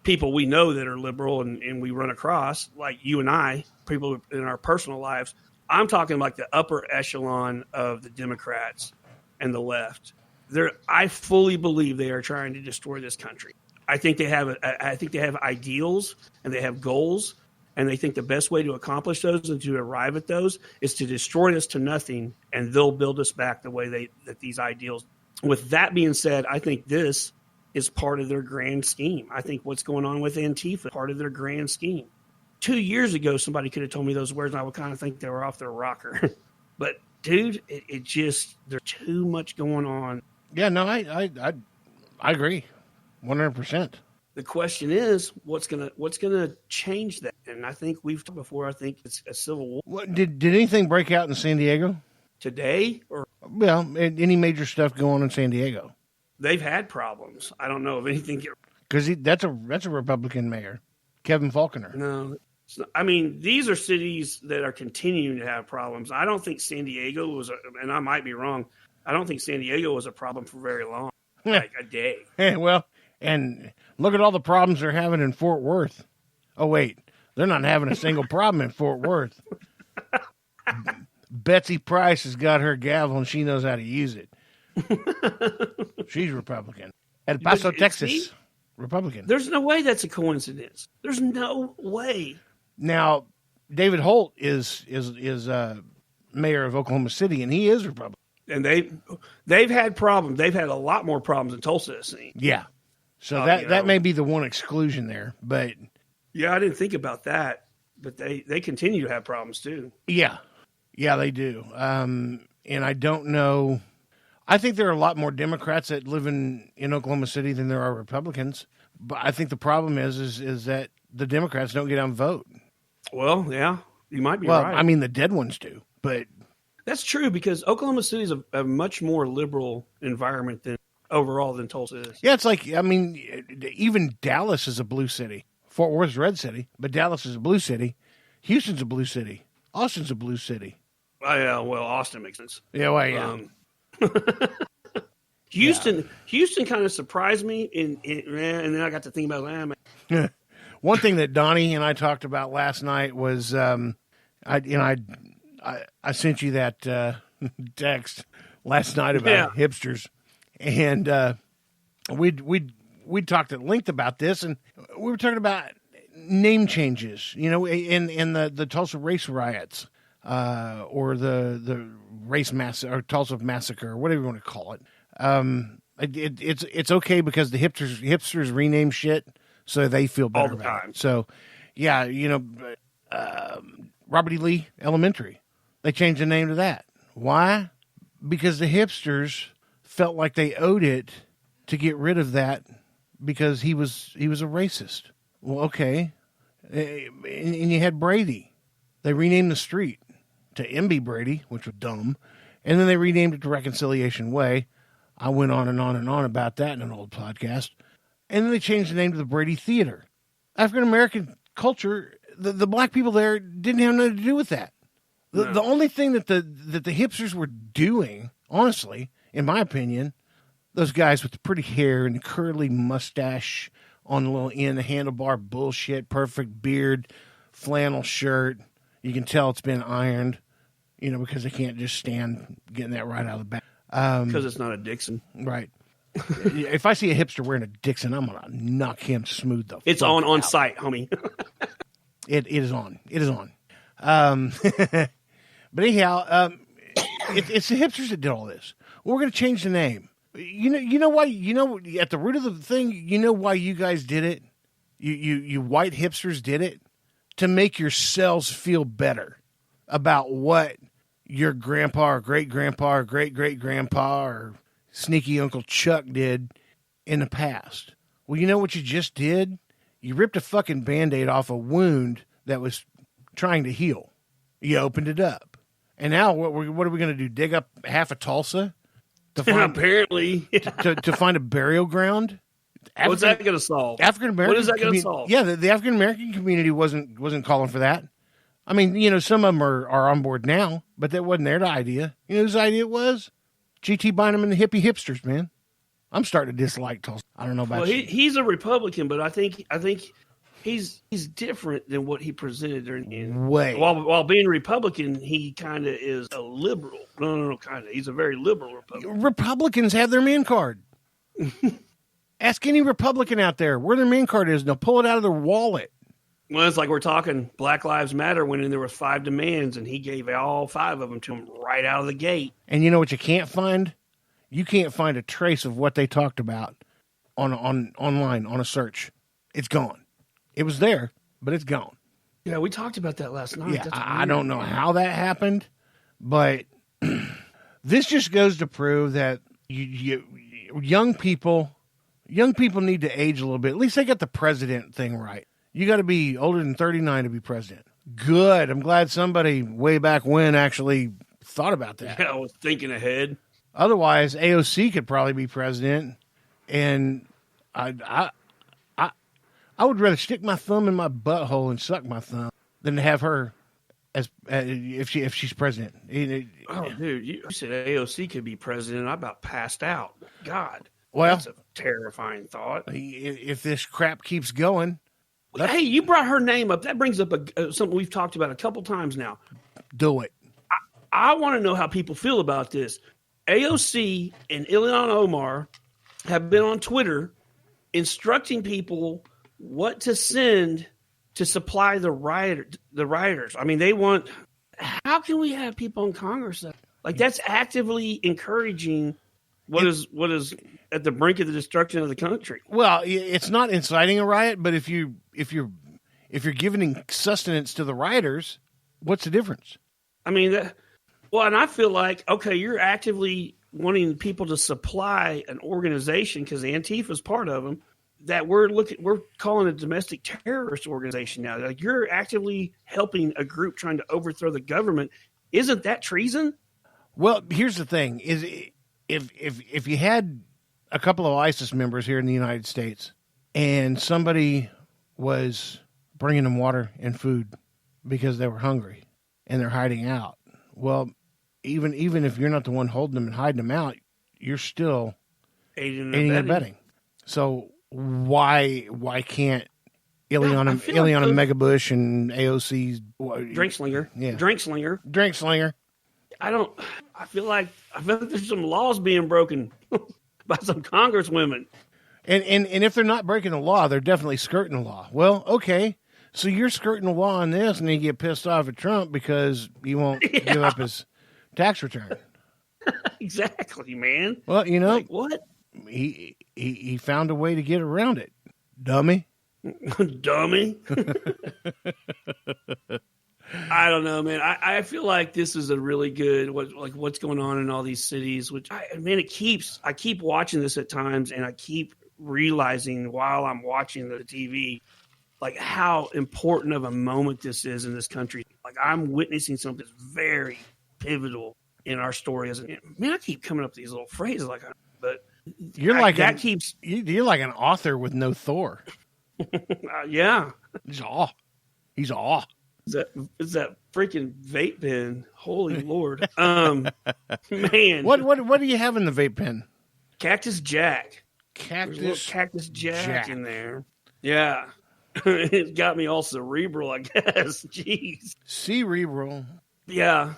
people we know that are liberal and we run across, like you and I, people in our personal lives. I'm talking like the upper echelon of the Democrats and the left. I fully believe they are trying to destroy this country. I think they have ideals and they have goals, and they think the best way to accomplish those and to arrive at those is to destroy us to nothing, and they'll build us back the way that these ideals. With that being said, I think this is part of their grand scheme. I think what's going on with Antifa is part of their grand scheme. 2 years ago, somebody could have told me those words, and I would kind of think they were off their rocker. But dude, it just, there's too much going on. Yeah, no, I agree, 100%. The question is, what's gonna change that? And I think we've talked before. I think it's a civil war. What, did anything break out in San Diego Today? Or well, any major stuff going on in San Diego? They've had problems. I don't know of anything. Because that's a Republican mayor, Kevin Faulconer. No, I mean, these are cities that are continuing to have problems. I don't think San Diego was, and I might be wrong, I don't think San Diego was a problem for very long, like a day. Well, and look at all the problems they're having in Fort Worth. Oh, wait, they're not having a single problem in Fort Worth. Betsy Price has got her gavel, and she knows how to use it. She's Republican. El Paso, Texas, Republican. There's no way that's a coincidence. There's no way. Now, David Holt is mayor of Oklahoma City, and he is Republican. And they've had problems. They've had a lot more problems than Tulsa has seen. Yeah. So that may be the one exclusion there, but yeah, I didn't think about that. But they continue to have problems too. Yeah, they do. And I don't know. I think there are a lot more Democrats that live in Oklahoma City than there are Republicans. But I think the problem is that the Democrats don't get out and vote. Well, yeah, you might be right. Well, I mean, the dead ones do, but that's true because Oklahoma City is a much more liberal environment than overall than Tulsa is. Yeah, it's like, I mean, even Dallas is a blue city. Fort Worth's a red city, but Dallas is a blue city. Houston's a blue city. Austin's a blue city. Yeah, well, Austin makes sense. Yeah, well, yeah. Houston kind of surprised me, and then I got to think about that. One thing that Donnie and I talked about last night was, I sent you that text last night about hipsters, and we talked at length about this, and we were talking about name changes, in the Tulsa race riots, or the race or Tulsa massacre, or whatever you want to call it. It's okay because the hipsters rename shit so they feel better all the about time. it. So, yeah, Robert E. Lee Elementary, they changed the name to that. Why? Because the hipsters felt like they owed it to get rid of that because he was a racist. Well, okay. And you had Brady. They renamed the street to MB Brady, which was dumb. And then they renamed it to Reconciliation Way. I went on and on and on about that in an old podcast. And then they changed the name to the Brady Theater. African-American culture, the black people there didn't have nothing to do with that. The only thing that the hipsters were doing, honestly, in my opinion, those guys with the pretty hair and the curly mustache on the little end, the handlebar bullshit, perfect beard, flannel shirt. You can tell it's been ironed, because they can't just stand getting that right out of the back. Because it's not a Dixon. Right. If I see a hipster wearing a Dixon, I'm going to knock him smooth the It's fuck on out. site, homie. It is on. It is on. But anyhow, it's the hipsters that did all this. We're going to change the name. You know why? At the root of the thing, why you guys did it? You white hipsters did it to make yourselves feel better about what your grandpa or great-grandpa or great-great-grandpa or sneaky Uncle Chuck did in the past. Well, you know what you just did? You ripped a fucking Band-Aid off a wound that was trying to heal. You opened it up. And now what are we going to do? Dig up half of Tulsa? To find, apparently. to find a burial ground? What's that going to solve? African-American. What is that going to solve? Yeah, the African-American community wasn't calling for that. I mean, some of them are on board now, but that wasn't their idea. You know whose idea it was? G.T. Bynum and the hippie hipsters, man. I'm starting to dislike Tulsi. I don't know about Well, you. he's a Republican, but I think he's different than what he presented during. Way. While being Republican, he kind of is a liberal. No, kind of. He's a very liberal Republican. Republicans have their man card. Ask any Republican out there where their man card is, and they'll pull it out of their wallet. Well, it's like we're talking Black Lives Matter when there were 5 demands, and he gave all 5 of them to him right out of the gate. And you know what you can't find? You can't find a trace of what they talked about on online on a search. It's gone. It was there, but it's gone. Yeah, we talked about that last night. Yeah, That's I don't know how that happened, but this just goes to prove that young people need to age a little bit. At least they got the president thing right. You got to be older than 39 to be president. Good. I'm glad somebody way back when actually thought about that. Yeah, I was thinking ahead. Otherwise, AOC could probably be president, and I would rather stick my thumb in my butthole and suck my thumb than to have her as if she's president. Oh, dude, you said AOC could be president. I about passed out. God, Well, that's a terrifying thought. if this crap keeps going, Hey, you brought her name up. That brings up something we've talked about a couple times now. do it. I want to know how people feel about this. AOC and Ilhan Omar have been on Twitter instructing people what to send to supply the rioters. I mean, they want. How can we have people in Congress that's actively encouraging what is at the brink of the destruction of the country? Well, it's not inciting a riot, but if you're giving sustenance to the rioters, what's the difference? I mean, and I feel like, okay, you're actively wanting people to supply an organization because Antifa is part of them that we're calling a domestic terrorist organization now. Like, you're actively helping a group trying to overthrow the government. Isn't that treason? Well, here's the thing: is if you had a couple of ISIS members here in the United States and somebody was bringing them water and food because they were hungry and they're hiding out, well, even if you're not the one holding them and hiding them out, you're still aiding and abetting. So why can't Ileana Megabush and AOC's Drink Slinger? Yeah. Drink Slinger. I feel like there's some laws being broken by some congresswomen. And if they're not breaking the law, they're definitely skirting the law. Well, okay. So you're skirting the law on this, and then you get pissed off at Trump because he won't give up his tax return. Exactly, man. Well, like, what? He found a way to get around it. Dummy. Dummy. I don't know, man. I feel like this is a really good what's going on in all these cities. I keep watching this at times, and I keep realizing while I'm watching the TV, like how important of a moment this is in this country. Like, I'm witnessing something that's very pivotal in our story. I keep coming up with these little phrases but you're like an author with no Thor. Yeah, He's awe. Is that freaking vape pen? Holy Lord, man! What do you have in the vape pen? Cactus Jack. Cactus Jack in there. Yeah, it got me all cerebral, I guess. Jeez, cerebral. Yeah,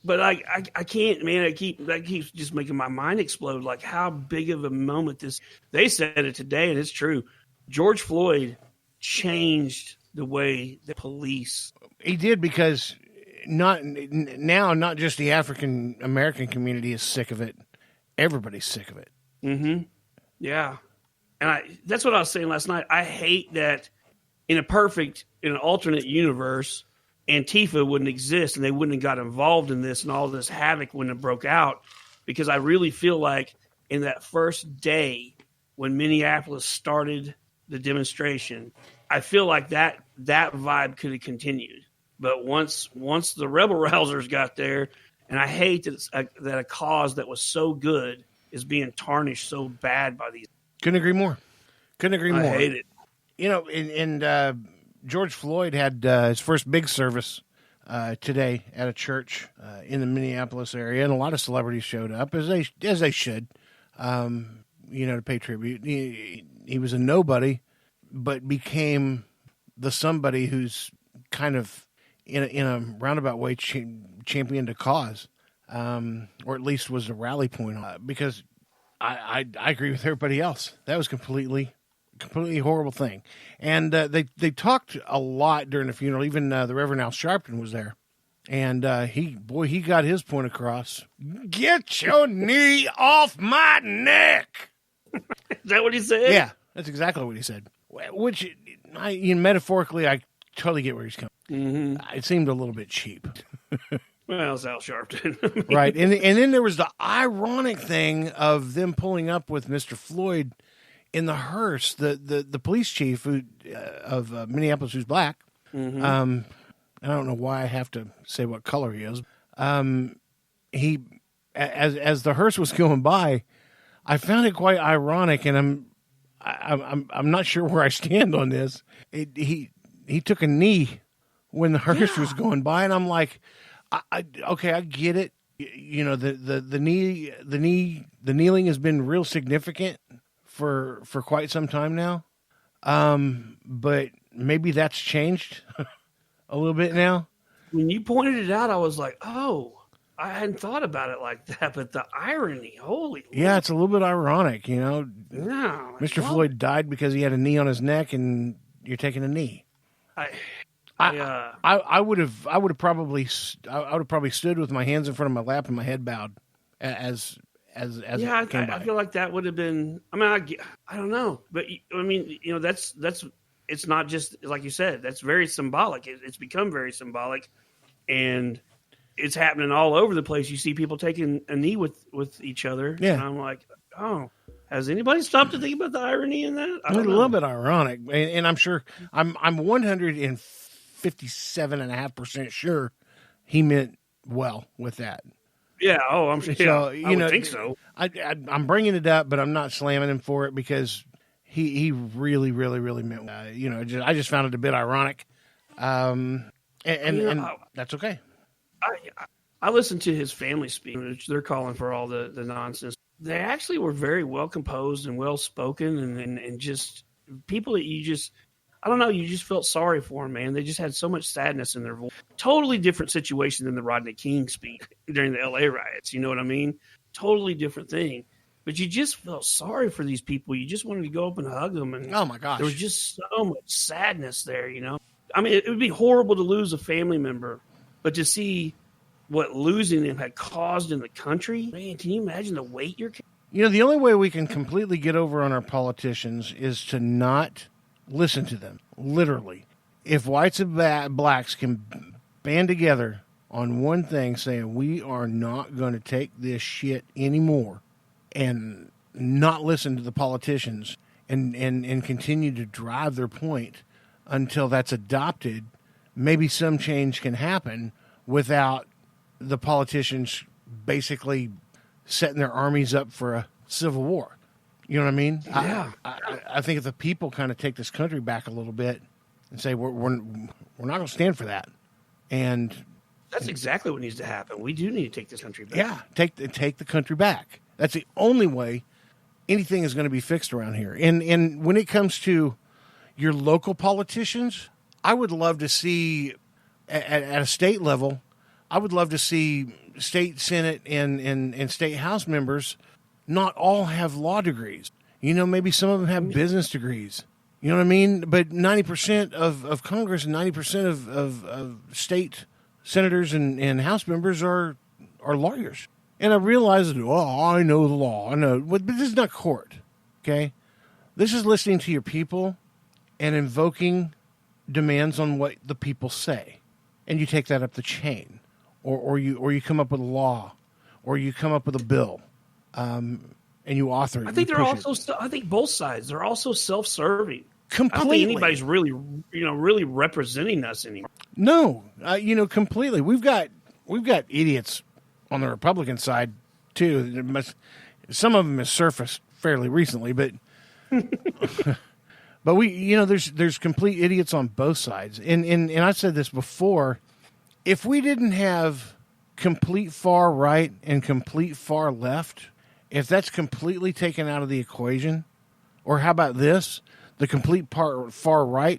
but I can't, man. That keeps just making my mind explode. Like, how big of a moment this? They said it today, and it's true. George Floyd changed the way the police. He did, because not just the African American community is sick of it. Everybody's sick of it. Mm-hmm. Yeah. And that's what I was saying last night. I hate that in an alternate universe, Antifa wouldn't exist and they wouldn't have got involved in this and all this havoc wouldn't have broke out, because I really feel like in that first day when Minneapolis started the demonstration, I feel like that vibe could have continued. But once the rebel rousers got there, and I hate that that a cause that was so good is being tarnished so bad by these. Couldn't agree more. I hate it. And George Floyd had his first big service today at a church in the Minneapolis area, and a lot of celebrities showed up, as they should. to pay tribute. He was a nobody, but became the somebody who's kind of in a roundabout way championed a cause, or at least was a rally point on it, because I agree with everybody else. That was completely horrible thing. And they talked a lot during the funeral. Even the Reverend Al Sharpton was there. And he got his point across. Get your knee off my neck. Is that what he said? Yeah, that's exactly what he said. Which, metaphorically, I totally get where he's coming. Mm-hmm. It seemed a little bit cheap. Well, it's Al Sharpton. Right. And then there was the ironic thing of them pulling up with Mr. Floyd in the hearse, the police chief of Minneapolis, who's black. Mm-hmm. I don't know why I have to say what color he is. He, as the hearse was going by, I found it quite ironic, and I'm not sure where I stand on this. He took a knee when the hearse was going by, and I'm like, okay, I get it. The kneeling has been real significant for quite some time now. But maybe that's changed a little bit now. When you pointed it out, I was like, oh, I hadn't thought about it like that. But the irony, holy. Yeah, it's a little bit ironic, No, Mr. Floyd died because he had a knee on his neck, and you're taking a knee. I would have probably stood with my hands in front of my lap and my head bowed as yeah, it came by. I feel like that would have been. I mean, I don't know, but I mean, that's. It's not just like you said. That's very symbolic. It's become very symbolic, and it's happening all over the place. You see people taking a knee with each other. Yeah, and I'm like, oh, has anybody stopped to think about the irony in that? It's a little bit ironic, and I'm sure I'm 157.5% sure he meant well with that. Yeah. Oh, I'm sure. So, I would think so. I'm bringing it up, but I'm not slamming him for it because he really, really, really meant. I just found it a bit ironic, and that's okay. I listened to his family speak, which they're calling for all the nonsense. They actually were very well composed and well spoken, and just people that you just. I don't know. You just felt sorry for them, man. They just had so much sadness in their voice. Totally different situation than the Rodney King speech during the L.A. riots. You know what I mean? Totally different thing. But you just felt sorry for these people. You just wanted to go up and hug them. And oh, my gosh. There was just so much sadness there, I mean, it would be horrible to lose a family member, but to see what losing them had caused in the country, man, can you imagine the weight you're carrying? The only way we can completely get over on our politicians is to not listen to them, literally. If whites and blacks can band together on one thing, saying we are not going to take this shit anymore, and not listen to the politicians and continue to drive their point until that's adopted, maybe some change can happen without the politicians basically setting their armies up for a civil war. You know what I mean? Yeah. I think if the people kind of take this country back a little bit and say we're not going to stand for that, and that's exactly what needs to happen. We do need to take this country back. Yeah, take the country back. That's the only way anything is going to be fixed around here. And when it comes to your local politicians, I would love to see at a state level. I would love to see state senate and state house members not all have law degrees. Maybe some of them have business degrees. You know what I mean? But 90% of Congress and 90% of state senators and House members are lawyers. And I realize that, I know the law. I know. But this is not court, okay? This is listening to your people and invoking demands on what the people say. And you take that up the chain. Or you come up with a law. Or you come up with a bill. And you author it. I think I think both sides. They're also self-serving. Completely. I don't think anybody's really, really representing us anymore. No, completely. We've got idiots on the Republican side too. Some of them have surfaced fairly recently, but but there's complete idiots on both sides. And I said this before. If we didn't have complete far right and complete far left, If that's completely taken out of the equation, or how about this? The complete far right